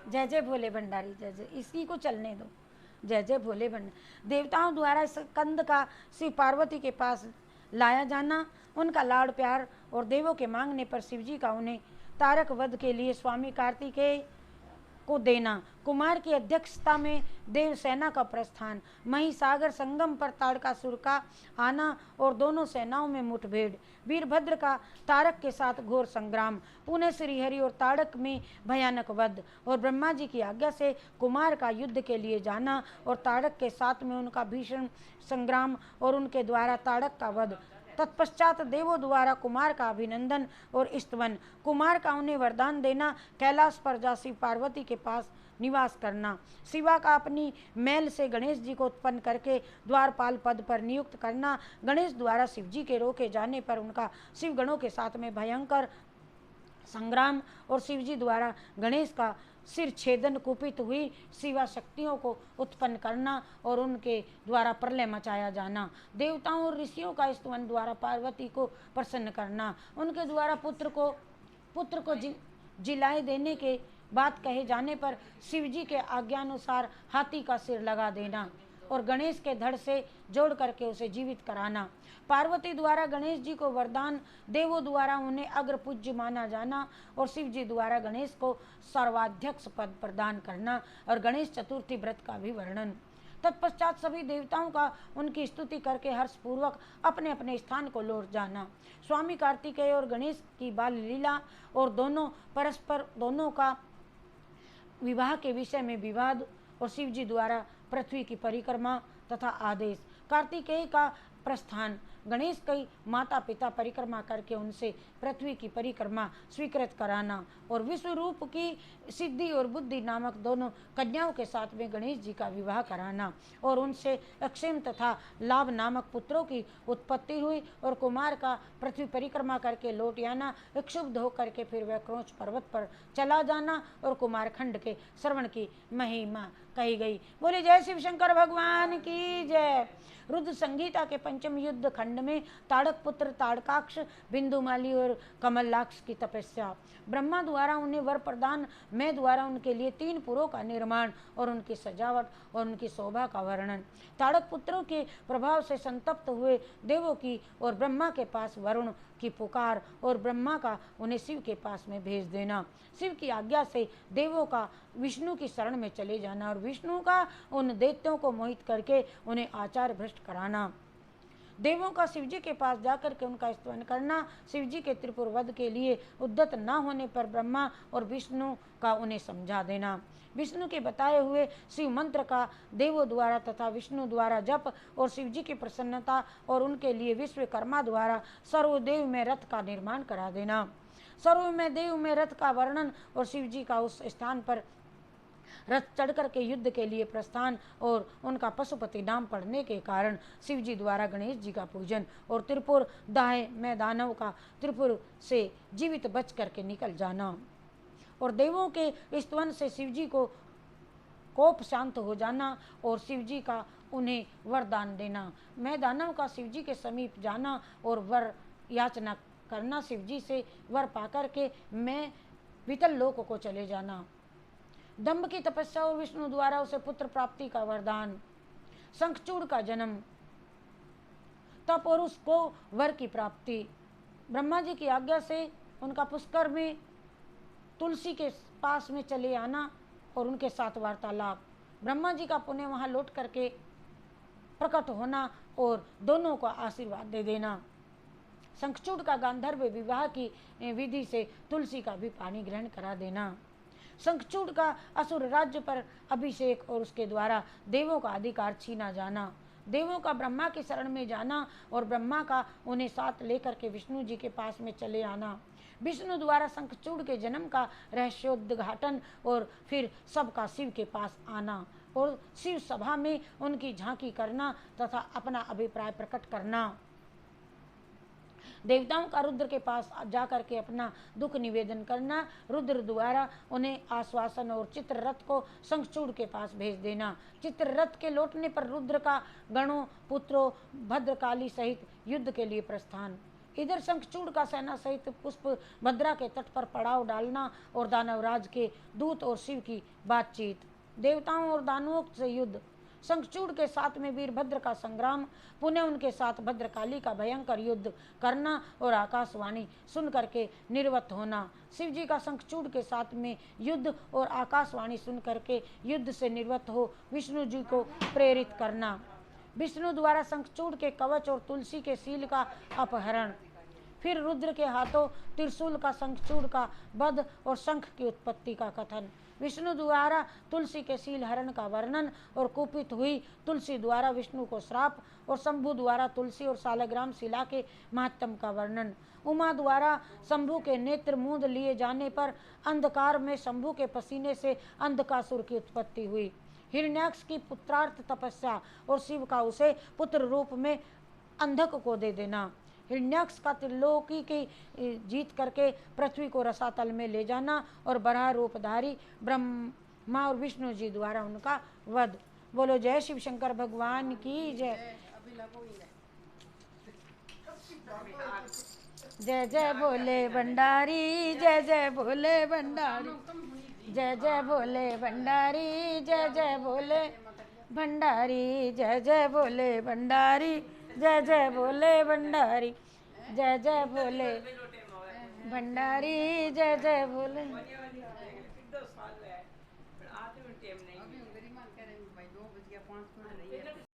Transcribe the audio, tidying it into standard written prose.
जय जय भोले भंडारी, जय जय, इसी को चलने दो। जय जय भोले भंडारी। देवताओं द्वारा इस कंद का शिव पार्वती के पास लाया जाना, उनका लाड़ प्यार और देवों के मांगने पर शिवजी का उन्हें तारक वध के लिए स्वामी कार्तिकेय को देना, कुमार की अध्यक्षता में देव सेना का प्रस्थान, महिसागर संगम पर ताड़कासुर का आना और दोनों सेनाओं में मुठभेड़, वीरभद्र का तारक के साथ घोर संग्राम, पुणे श्रीहरि और ताड़क में भयानक वध और ब्रह्मा जी की आज्ञा से कुमार का युद्ध के लिए जाना और ताड़क के साथ में उनका भीषण संग्राम और उनके द्वारा ताड़क का वध। तत्पश्चात देवों द्वारा कुमार का अभिनंदन और स्तवन, कुमार का उन्हें वरदान देना, कैलाश पर जा शिव पार्वती के पास निवास करना, शिवा का अपनी मैल से गणेश जी को उत्पन्न करके द्वारपाल पद पर नियुक्त करना, गणेश द्वारा शिव जी के रोके जाने पर उनका शिव गणों के साथ में भयंकर संग्राम और शिवजी द्वारा गणेश का सिर छेदन, कुपित हुई शिवा शक्तियों को उत्पन्न करना और उनके द्वारा प्रलय मचाया जाना, देवताओं और ऋषियों का स्तवन द्वारा पार्वती को प्रसन्न करना, उनके द्वारा पुत्र को जिलाए देने के बात कहे जाने पर शिवजी के आज्ञानुसार हाथी का सिर लगा देना और गणेश के धड़ से जोड़ करके उसे जीवित कराना, पार्वती द्वारा गणेश जी को वरदान, देवों द्वारा उन्हें अग्र पूज्य माना जाना और शिव जी द्वारा गणेश को सर्वाध्यक्ष पद प्रदान करना और गणेश चतुर्थी व्रत का भी वर्णन। तत्पश्चात सभी देवताओं का उनकी स्तुति करके हर्षपूर्वक अपने अपने स्थान को लौट जाना। स्वामी कार्तिकेय और गणेश की बाल लीला और दोनों का विवाह के विषय में विवाद और शिव जी द्वारा पृथ्वी की परिक्रमा तथा आदेश, कार्तिकेय का प्रस्थान, गणेश की माता पिता परिक्रमा करके उनसे पृथ्वी की परिक्रमा स्वीकृत कराना और विश्व रूप की सिद्धि और बुद्धि नामक दोनों कन्याओं के साथ में गणेश जी का विवाह कराना और उनसे अक्षेम तथा लाभ नामक पुत्रों की उत्पत्ति हुई और कुमार का पृथ्वी परिक्रमा करके लौट आना, क्षुब्ध होकर के फिर वह क्रोच पर्वत पर चला जाना और कुमार खंड के श्रवण की महिमा कही गई। बोले जय शिव शंकर भगवान की जय। रुद्र संगीता के पंचम युद्ध खंड में ताड़क पुत्र ताड़काक्ष, बिंदुमाली और कमलाक्ष की तपस्या, ब्रह्मा द्वारा उन्हें वर प्रदान, मैं द्वारा उनके लिए 3 पुरों का निर्माण और उनकी सजावट और उनकी शोभा का वर्णन, ताड़क पुत्रों के प्रभाव से संतप्त हुए देवों की और ब्रह्मा के पास वरुण की पुकार और ब्रह्मा का उन्हें शिव के पास में भेज देना, शिव की आज्ञा से देवों का विष्णु की शरण में चले जाना और विष्णु का उन दैत्यों को मोहित करके उन्हें आचार भ्रष्ट कराना, देवों का शिवजी के पास जाकर के उनका स्तवन करना, शिवजी के त्रिपुर वध के लिए उद्यत न होने पर ब्रह्मा और विष्णु का उन्हें समझा देना, विष्णु के बताए हुए शिव मंत्र का देवों द्वारा तथा विष्णु द्वारा जप और शिवजी की प्रसन्नता और उनके लिए विश्वकर्मा द्वारा सर्वदेव में रथ का निर्माण करा देना, सर्वदेव में रथ का वर्णन और शिवजी का उस स्थान पर रथ चढ़ कर के युद्ध के लिए प्रस्थान और उनका पशुपति नाम पढ़ने के कारण शिवजी द्वारा गणेश जी का पूजन और त्रिपुर दाहे में दानव का त्रिपुर से जीवित बच करके निकल जाना और देवों के स्तवन से शिवजी को कोप शांत हो जाना और शिवजी का उन्हें वरदान देना, मैं दानव का शिवजी के समीप जाना और वर याचना करना, शिवजी से वर पाकर के मैं वितल लोक को चले जाना, दम्भ की तपस्या और विष्णु द्वारा उसे पुत्र प्राप्ति का वरदान, शंखचूड़ का जन्म, तप और उसको वर की प्राप्ति, ब्रह्मा जी की आज्ञा से उनका पुष्कर में तुलसी के पास में चले आना और उनके साथ वार्तालाप, ब्रह्मा जी का पुण्य वहां लौट करके प्रकट होना और दोनों को आशीर्वाद दे देना, शंखचूड़ का गांधर्व विवाह की विधि से तुलसी का भी पानी ग्रहण करा देना, शंखचूड़ का असुर राज्य पर अभिषेक और उसके द्वारा देवों का अधिकार छीना जाना, देवों का ब्रह्मा की शरण में जाना और ब्रह्मा का उन्हें साथ लेकर के विष्णु जी के पास में चले आना, विष्णु द्वारा शंखचूड़ के जन्म का रहस्योद्घाटन और फिर सबका शिव के पास आना और शिव सभा में उनकी झांकी करना तथा अपना अभिप्राय प्रकट करना, देवताओं का रुद्र के पास जाकर के अपना दुख निवेदन करना, रुद्र द्वारा उन्हें आश्वासन और चित्ररथ को शंखचूड़ के पास भेज देना, चित्ररथ के लौटने पर रुद्र का गणों पुत्रों भद्रकाली सहित युद्ध के लिए प्रस्थान, इधर शंखचूड़ का सेना सहित पुष्प भद्रा के तट पर पड़ाव डालना और दानवराज के दूत और शिव की बातचीत। देवताओं और दानवों से युद्ध। शंखचूड़ के साथ में वीरभद्र का संग्राम, पुनः उनके साथ भद्रकाली का भयंकर युद्ध करना और आकाशवाणी सुन करके निर्वत होना। शिव जी का शंखचूड़ के साथ में युद्ध और आकाशवाणी सुन करके युद्ध से निर्वत हो विष्णु जी को प्रेरित करना। विष्णु द्वारा शंखचूड़ के कवच और तुलसी के सील का अपहरण। फिर रुद्र के हाथों त्रिशूल का शंखचूड़ का वध और शंख की उत्पत्ति का कथन। विष्णु द्वारा तुलसी के सील हरण का वर्णन और कुपित हुई तुलसी द्वारा विष्णु को श्राप और शंभु द्वारा तुलसी और सालग्राम शिला के महात्म का वर्णन। उमा द्वारा शंभु के नेत्र मूंद लिए जाने पर अंधकार में शंभु के पसीने से अंधकासुर की उत्पत्ति हुई। हिरण्याक्ष की पुत्रार्थ तपस्या और शिव का उसे पुत्र रूप में अंधक को दे देना। हिरण्याक्ष का त्रिलोकी की जीत करके पृथ्वी को रसातल में ले जाना और बराह रूपधारी ब्रह्मा और विष्णु जी द्वारा उनका वध। बोलो जय शिव शंकर भगवान की जय। जय जय भोले भंडारी, जय जय भोले भंडारी, जय जय भोले भंडारी, जय जय भोले भंडारी, जय जय भोले भंडारी, जय जय भोले भंडारी, जय जय भोले भंडारी, जय जय भोले।